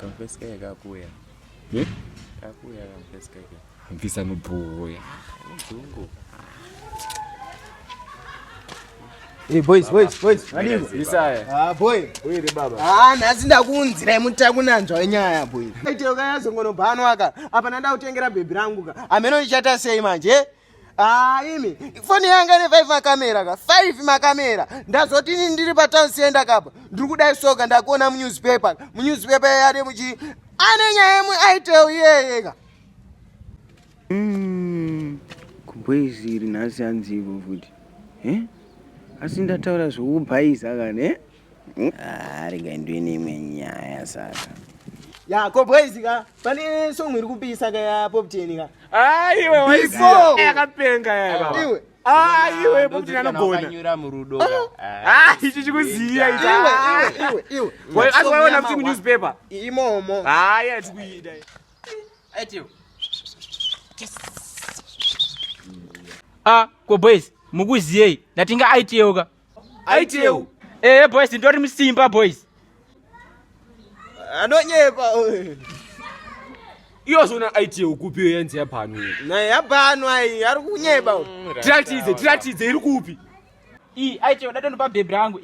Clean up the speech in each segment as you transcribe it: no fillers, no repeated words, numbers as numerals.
Kampeske kakuya. Ne? Kakuya kampeske. Mfisa nobuya. Mzungu. Hey boys. Nadivo. Isaya. Boy. Uyiri baba. Nasi ndakunzira mutakunanzva wenyaya boy. Aite ukayazongono pano aka. Apa nanda kutengera bhebi rangu ka. Ameno ichata sei manje? Imi. Foni yanga ine 5 makamera ka. 5 makamera. Ndazoti ndiri pa town center kapa. Ndiri kudai soka ndakuona mu newspaper. Mu newspaper yari muchi anenya yemwe aite uyeye ka. Kumbweziri nasi anzivo futi. Asi ndataura zvokubhaisa kane ringaendweni imwe nyaya saka Ya ko boys ka. Pane song iri kupisa ka ya Pop 10 ka. Iwe waifo yakapenga yaba. Iwe. Iwe Pop anogona. Anyura murudo. Ichi chikuziya ichi. Iwe. Wewe asiwaona mti mu newspaper. Imomo. Atikuida. Eti. Ko boys mukuziyei ndatinga aiteu ka. Aiteu. Boys ndori musimba boys. Anonyepa. Iyo zona aiteu kupi yenze yapano. Na yabanwa ai ari kunyeba. Tiratidze iri kupi? Aiteu ndatonda pa bhebi rangu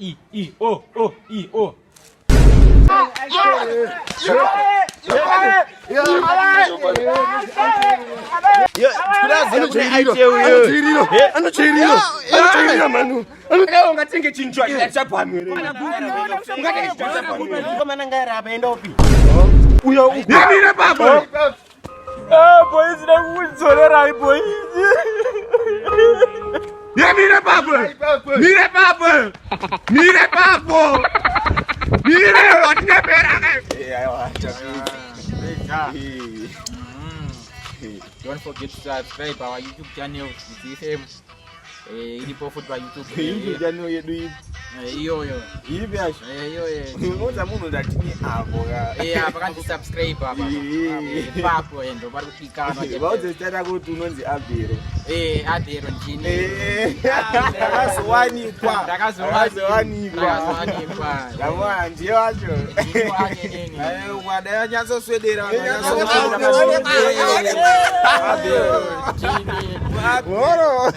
oh. Anochiriro manu. Ungatenge chinchwa chapano. Koma nangara apa enda upi? Yamira baba. Boys ndakudzorera boys. Yamira baba. Mire baba. Mire watinepera. Don't forget to subscribe our YouTube channel DFM. Ilipo foot by YouTube. Iyi jano yedu iyi. Iyo. Iyi byasho. Iyo. Ngoza munhu ndatini avo ka. Apa kan subscribe apa. Papo endo baru klikana aja. Bauze tata kuti unonzi Abhero. Adero njini. Ndakazowanikwa. Ndakazowanikwa. Yamwa ndiye wacho. Mwada yanyatsoswedera. Abhero. Abhero.